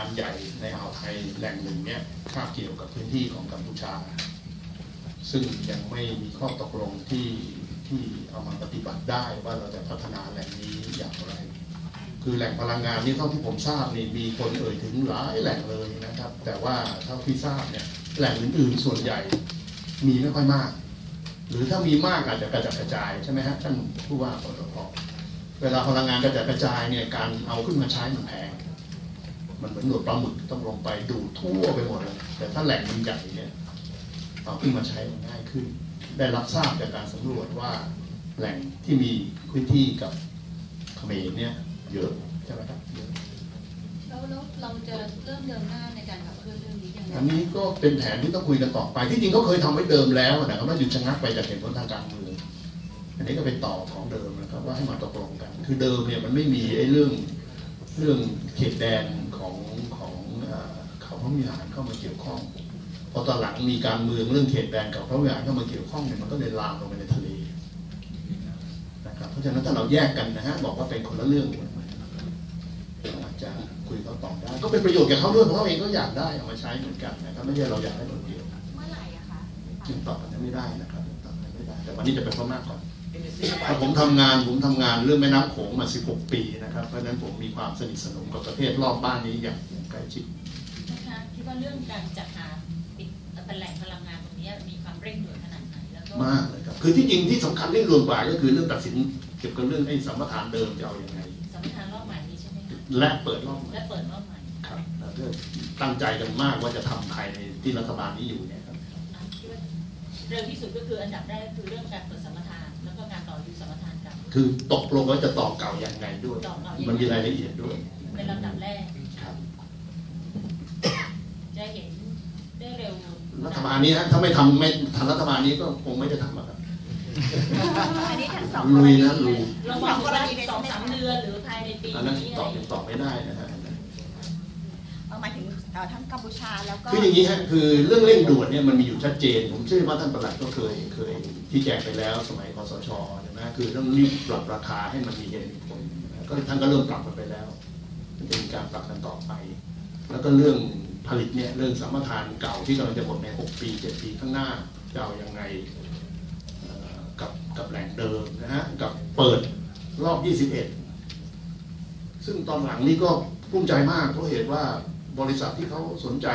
านใหญ่ในอ่าวไทยแหล่งหนึ่งเนี่ยคาบเกี่ยวกับพื้นที่ของกัมพูชาซึ่งยังไม่มีข้อตกลงที่เอามาปฏิบัติได้ว่าเราจะพัฒนาแหล่งนี้อย่างไรคือแหล่งพลังงานนี่เท่าที่ผมทราบนี่มีคนเอ่ยถึงหลายแหล่งเลยนะครับแต่ว่าเท่าที่ทราบเนี่ยแหล่งอื่นๆส่วนใหญ่มีไม่ค่อยมากหรือถ้ามีมากอาจจะกระจัดกระจายใช่ไหมฮะท่านผู้ว่าปตท.เวลาพลังงานกระจัดกระจายเนี่ยการเอาขึ้นมาใช้มันแพงมันเหมือนหนวดปลาหมึกต้องลงไปดูทั่วไปหมดเลยแต่ถ้าแหล่งมันใหญ่เนี่ยเอาขึ้นมาใช้มันง่ายขึ้นได้รับทราบจากการสำรวจว่าแหล่งที่มีพื้นที่กับเขมรเนี่ยเยอะใช่ไหมครับเยอะแล้วเราจะเริ่มเดินหน้าในการขับเคลื่อนเรื่องนี้ยังไงอันนี้ก็เป็นแผนที่ต้องคุยกันต่อไปที่จริงก็เคยทำไว้เดิมแล้วแต่ก็ไม่หยุดชะงักไปจากเหตุผลทางการเมืองอันนี้ก็เป็นต่อของเดิมนะครับว่าให้มาตกลงกันคือเดิมเนี่ยมันไม่มีไอ้เรื่องเขตแดนของเขาพระวิหารเข้ามาเกี่ยวข้องพอตอนหลังมีการเมืองเรื่องเขตแดนกับพระวิหารเข้ามาเกี่ยวข้องเนี่ยมันก็เลยลามลงไปในทะเลนะครับเพราะฉะนั้นถ้าเราแยกกันนะฮะบอกว่าเป็นคนละเรื่องอาจจะคุยเขาต่อได้ก็เป็นประโยชน์แก่เขาด้วยเพราะเขาเองก็อยากได้เอามาใช้เหมือนกันนะครับไม่ใช่เราอยากให้คนเดียวเมื่อไหร่อะคะจึงตอบกันไม่ได้นะครับตอบกันไม่ได้แต่วันนี้จะเป็นพม่าก่อนผมทำงานเรื่องแม่น้ำโขงมา16 ปีนะครับเพราะฉะนั้นผมมีความสนิทสนมกับประเทศรอบบ้านนี้อย่างใกล้ชิดนะคะคิดว่าเรื่องการจัดหาเป็นแหล่งพลังงานตรงนี้มีความเร่งด่วนขนาดไหนแล้วก็มากเลยครับคือที่จริงที่สำคัญเร่งด่วนกว่าก็คือเรื่องตัดสินเกี่ยวกับเรื่องไอ้สัมปทานเดิมจะเอาอย่างไงสัมปทานรอบใหม่นี้ใช่ไหมคะและเปิดรอบใหม่ครับแล้วก็ตั้งใจกันมากว่าจะทำภายในที่รัฐบาลนี้อยู่เนี่ยครับเร็วที่สุดก็คืออันดับแรกคือเรื่องการเปิดสัมปทานแล้วก็การต่ออายุสัมปทานเก่าคือตกลงว่าจะต่อเก่าอย่างไรด้วยมันมีรายละเอียดด้วยเป็นลำดับแรกครับจะเห็นได้เร็วรัฐบาลนี้นะถ้าไม่ทำรัฐบาลนี้ก็คงไม่จะทำครับอันนี้ทั้งสองลุยนะลุยเราบอกว่า2-3 เดือนหรือภายในปีนี้ตอบไม่ได้นะฮะหมายถึงทั้งกัมพูชาแล้วก็คืออย่างนี้ฮะคือเรื่องเร่งด่วนเนี่ยมันมีอยู่ชัดเจนผมเชื่อว่าท่านปลัดก็เคยที่แจกไปแล้วสมัยคสช.นะคือต้องรีบปรับราคาให้มันมีเหตุผลก็ท่านก็เริ่มปรับกันไปแล้วจะมีการปรับกันต่อไปแล้วก็เรื่องผลิตเนี่ยเรื่องสัมปทานเก่าที่กำลังจะหมดใน6 ปี 7 ปีข้างหน้าจะเอายังไงกับแหล่งเดิมนะฮะกับเปิดรอบ21ซึ่งตอนหลังนี้ก็ภูมิใจมากเพราะเหตุว่าบริษัทที่เขาสนใจ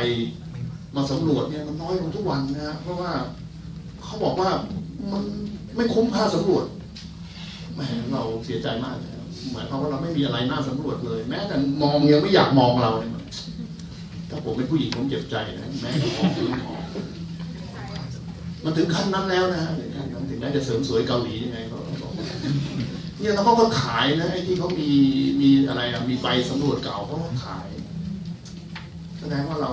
มาสำรวจเนี่ยมันน้อยลงทุกวันนะฮะเพราะว่าเขาบอกว่ามันไม่คุ้มค่าสำรวจแหมเราเสียใจมากนะหมายความว่าเราไม่มีอะไรน่าสำรวจเลยแม้แต่มองยังไม่อยากมองเราเนี่ยถ้าผมเป็นผู้หญิงผมเจ็บใจนะแม้แต่มองมันถึงขั้นนั้นแล้วนะฮะถึงแม้จะเสริมสวยเกาหลียังไงเขาบอกเนี่ยแล้วเขาก็ขายนะไอ้ที่เขามีอะไรอะมีใบสำรวจเก่าเขาก็ขายแสดงว่าเรา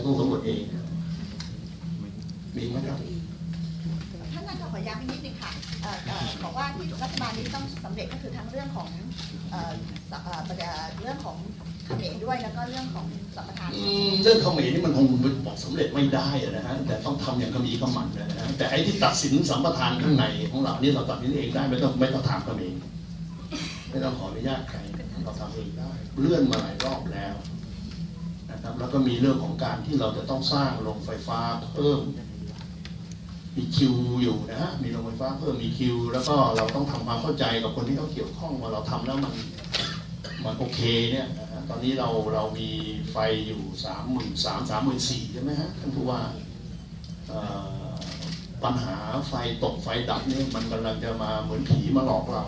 ต้องสำรวจเองมีไหมครับท่านนายกขอย้ำนิดนึงค่ะบอกว่าที่รัฐบาลนี้ต้องสำเร็จก็คือทั้งเรื่องของเรื่องของเขมรด้วยแล้วก็เรื่องของสัมปทานเรื่องเขมรนี่มันคงบอกสำเร็จไม่ได้นะฮะแต่ต้องทำอย่างขมีขมันนะฮะแต่ไอ้ที่ตัดสินสัมปทานข้างในของเรานี่เราตัดสินเองได้ไม่ต้องถามเขมรไม่ต้องขออนุญาตใครเราทำเองได้เลื่อนมาหลายรอบแล้วนะครับแล้วก็มีเรื่องของการที่เราจะต้องสร้างโรงไฟฟ้าเพิ่มมีคิวอยู่นะฮะมีโรงไฟฟ้าเพิ่มมีคิวแล้วก็เราต้องทำความเข้าใจกับคนที่เขาเกี่ยวข้องว่าเราทำแล้วมันโอเคเนี่ยนะฮะตอนนี้เรามีไฟอยู่33,000-34,000ใช่ไหมฮะท่านผู้ว่าปัญหาไฟตกไฟดับนี่มันกำลังจะมาเหมือนผีมาหลอกเรา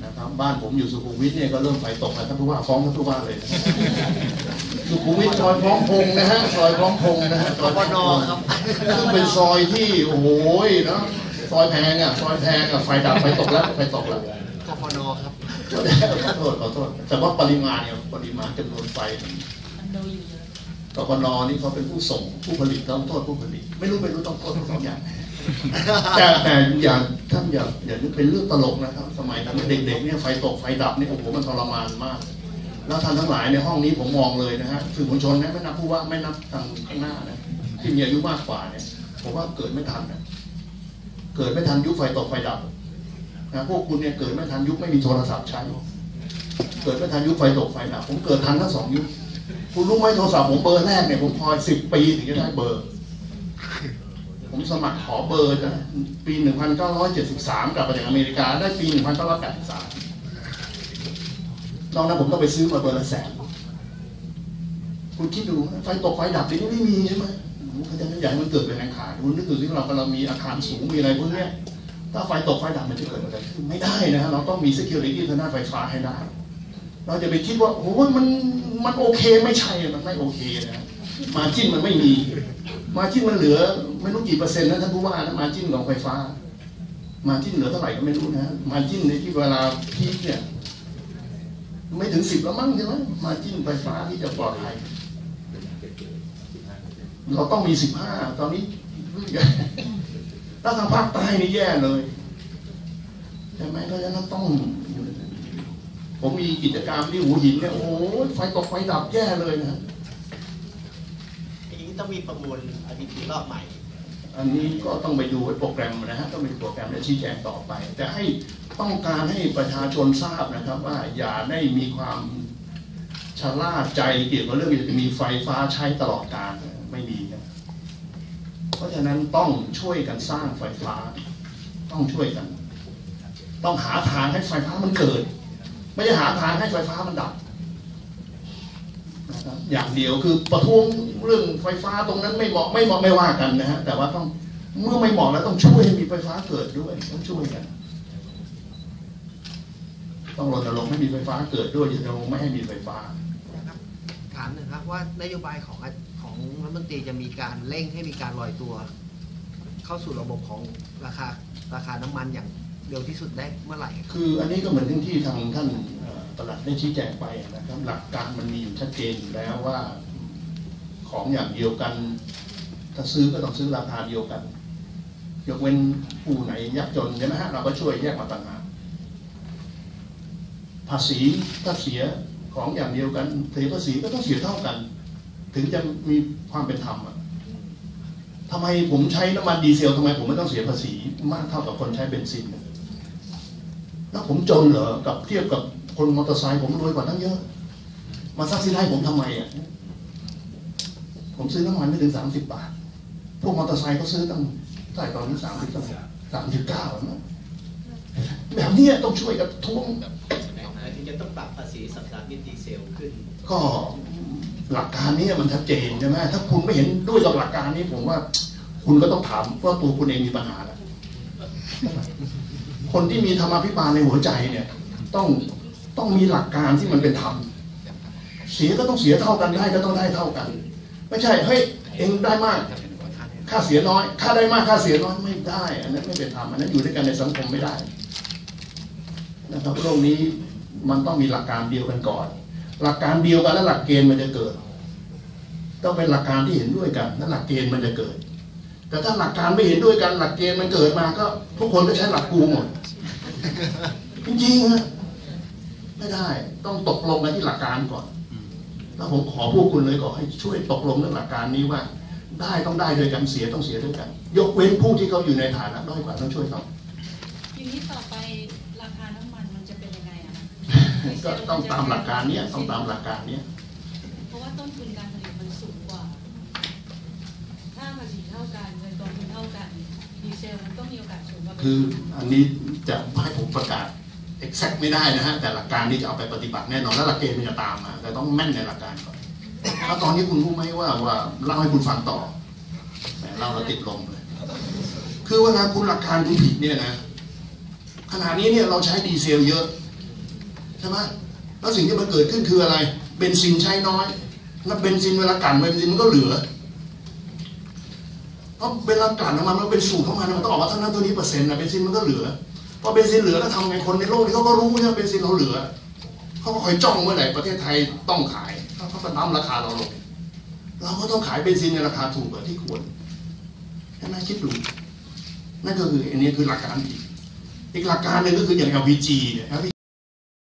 นะครับบ้านผมอยู่สุขุมวิทเนี่ยก็เริ่มไฟตกแล้วท่านผู้ว่าฟ้องท่านผู้ว่าเลยสุขุมวิทซอยพร้อมพงษ์นะฮะซอยพร้อมพงษ์นะฮะกปน.ครับซึ่งเป็นซอยที่โอ้โหนะซอยแพงอ่ะไฟดับไฟตกแล้วกปน.ครับขอโทษแต่ว่าปริมาณจำนวนไฟกปน.นี่เขาเป็นผู้ส่งผู้ผลิตต้องโทษผู้ผลิตไม่รู้ต้องโทษทั้งสองอย่างแต่อย่างท่านอย่านึกเป็นเรื่องตลกนะครับสมัยนั้นเด็กๆเนี่ยไฟตกไฟดับนี่โอ้โหมันทรมานมากแล้วท่านทั้งหลายในห้องนี้ผมมองเลยนะฮะสื่อมวลชนนะไม่นับผู้ว่าไม่นับทางข้างหน้านะที่มีอายุมากกว่าเนี่ยผมว่าเกิดไม่ทันยุคไฟตกไฟดับนะพวกคุณเนี่ยเกิดไม่ทันยุคไม่มีโทรศัพท์ใช้ เกิดไม่ทันยุคไฟตกไฟดับผมเกิดทันทั้งสองยุคคุณรู้ไหมโทรศัพท์ผมเบอร์แรกเนี่ยผมคอย10 ปีถึงจะได้เบอร์ผมสมัครขอเบอร์นะปี 1973 กลับมาจากอเมริกาได้ปี 1983นอกนั้นผมต้องไปซื้อมาเบอร์ละ100,000คุณคิดดูไฟตกไฟดับทีนี้ไม่มีใช่ไหมเพราะฉะนั้นอย่างมันเกิดเป็นแรงขาดคุณนึกถึงที่เรามีอาคารสูงมีอะไรพวกนี้ถ้าไฟตกไฟดับมันจะเกิดอะไรขึ้นไม่ได้นะเราต้องมี security ทางด้านไฟฟ้าให้ได้เราจะไปคิดว่าโอ้ยมันโอเคไม่ใช่มันไม่โอเคนะมาจิ้นมันไม่มีมาจิ้นมันเหลือไม่รู้กี่เปอร์เซ็นต์นะท่านผู้ว่านะมาจิ้นของไฟฟ้ามาจิ้นเหลือเท่าไหร่ก็ไม่รู้นะมาจิ้นในที่เวลาพีคเนี่ยไม่ถึง10แล้วมั้งใช่ไหมมาจิ้นไฟฟ้าที่จะปลอดภัยเราต้องมี15ตอนนี้แล้วทางภาคใต้นี่แย่เลยใช่ไหมเพราะฉะนั้นต้องผมมีกิจกรรมที่หัวหินเนี่ยโอ้ยไฟตกไฟดับแย่เลยนะทีนี้ต้องมีประมูล RPT รอบใหม่อันนี้ก็ต้องไปดูโปรแกรมนะฮะต้องมีโปรแกรมและชี้แจงต่อไปแต่ให้ต้องการให้ประชาชนทราบนะครับว่าอย่าได้มีความชะล่าใจเกี่ยวกับเรื่องจะมีไฟฟ้าใช้ตลอดกาลไม่มีนะเพราะฉะนั้นต้องช่วยกันสร้างไฟฟ้าต้องช่วยกันต้องหาทางให้ไฟฟ้ามันเกิดไม่ใช่หาทางให้ไฟฟ้ามันดับนะครับอย่างเดียวคือประท้วงเรื่องไฟฟ้าตรงนั้นไม่เหมาะไม่ว่ากันนะฮะแต่ว่าต้องเมื่อไม่เหมาะแล้วต้องช่วยให้มีไฟฟ้าเกิดด้วยต้องช่วยกันต้องรณรงค์ให้มีไฟฟ้าเกิดด้วยรณรงค์ไม่ให้มีไฟฟ้าถามหนึ่งครับว่านโยบายของรัฐมนตรีจะมีการเร่งให้มีการลอยตัว เข้าสู่ระบบของราคาน้ำมันอย่างเร็วที่สุดได้เมื่อไหร่คืออันนี้ก็เหมือนที่ทางท่านปลัดได้ชี้แจงไปนะครับหลักการมันมีอยู่ชัดเจนอยู่แล้วว่าของอย่างเดียวกันถ้าซื้อก็ต้องซื้อราคาเดียวกันยกเว้นผู้ไหนยากจนใช่ไหมฮะเราก็ช่วยแยกมาต่างหากภาษีถ้าเสียของอย่างเดียวกันเสียภาษีก็ต้องเสียเท่ากันถึงจะมีความเป็นธรรมทำไมผมใช้น้ำมันดีเซลทำไมผมไม่ต้องเสียภาษีมากเท่ากับคนใช้เบนซินแล้วผมจนเหรอกับเทียบกับคนมอเตอร์ไซค์ผมรวยกว่าตั้งเยอะมาซักซีไลผมทำไมผมซื้อน้ำมันไม่ถึง30 บาทพวกมอเตอร์ไซค์เขาซื้อตั้งใต้ตอนนี้39นะแบบนี้ต้องช่วยกับท้วงที่จะต้องปรับภาษีสัปดาห์มิตรดีเซลขึ้นก็หลักการนี้มันชัดเจนใช่ไหมถ้าคุณไม่เห็นด้วยกับหลักการนี้ผมว่าคุณก็ต้องถามว่าตัวคุณเองมีปัญหาแล้วคนที่มีธรรมาภิบาลในหัวใจเนี่ยต้องมีหลักการที่มันเป็นธรรมเสียก็ต้องเสียเท่ากันได้ก็ต้องได้เท่ากันไม่ใช่เฮ้ยเองได้มากค่าเสียน้อยค่าได้มากค่าเสียน้อยไม่ได้อันนั้นไม่เป็นธรรมอันนั้นอยู่ด้วยกันในสังคมไม่ได้นะครับโลกนี้มันต้องมีหลักการเดียวกันก่อนหลักการเดียวกันแล้วหลักเกณฑ์มันจะเกิดต้องเป็นหลักการที่เห็นด้วยกันแล้วหลักเกณฑ์มันจะเกิดแต่ถ้าหลักการไม่เห็นด้วยกันหลักเกณฑ์มันเกิดมาก็ทุกคนก็ใช้หลักกูหมดจริงๆฮะไม่ได้ต้องตกลงกันที่หลักการก่อนแล้วผมขอพวกคุณเลยขอให้ช่วยตกลงเรื่องหลักการนี้ว่าได้ต้องได้ด้วยกันเสียต้องเสียด้วยกันยกเว้นผู้ที่เขาอยู่ในฐานะด้อยกว่าต้องช่วยเขาทีนี้ต่อไปราคาน้ำมันมันจะเป็นยังไงก็ต้องตามหลักการนี้ต้องตามหลักการนี้เพราะว่าต้นทุนการผลิตมันสูงกว่าถ้าภาษีเท่ากันเงินกองทุนเท่ากันดีเซลมันก็มีโอกาสสูงกว่าคืออันนี้จะให้ผมประกาศ exact ไม่ได้นะฮะแต่หลักการนี้จะเอาไปปฏิบัติแน่นอนแล้วหลักเกณฑ์มันจะตามมาแต่ต้องแม่นในหลักการก่อนแล้วตอนนี้คุณรู้ไหมว่าเล่าให้คุณฟังต่อแต่เล่าแล้วติดลมเลยคือเวลาคุณหลักการคุณผิดเนี่ยนะขณะนี้เนี่ยเราใช้ดีเซลเยอะใช่ไหมแล้วสิ่งที่มันเกิดขึ้นคืออะไรเบนซินใช้น้อยแล้วเบนซินเวลากั่นเบนซินมันก็เหลือเพราะเวลากั่นมันเป็นสูตรของมันต้องออกมาเท่านั้นเท่านี้เปอร์เซ็นต์นะเบนซินมันก็เหลือพอเบนซินเหลือแล้วทำไงคนในโลกนี้เขาก็รู้ว่าเบนซินเราเหลือเขาก็คอยจ้องเมื่อไหร่ประเทศไทยต้องขายเขาก็ตั้มราคาเราลงเราก็ต้องขายเบนซินในราคาถูกกว่าที่ควรใช่ไหมคิดดูนั่นก็คืออันนี้คือหลักการอีกหลักการหนึ่งก็คืออย่าง LPG เนี่ย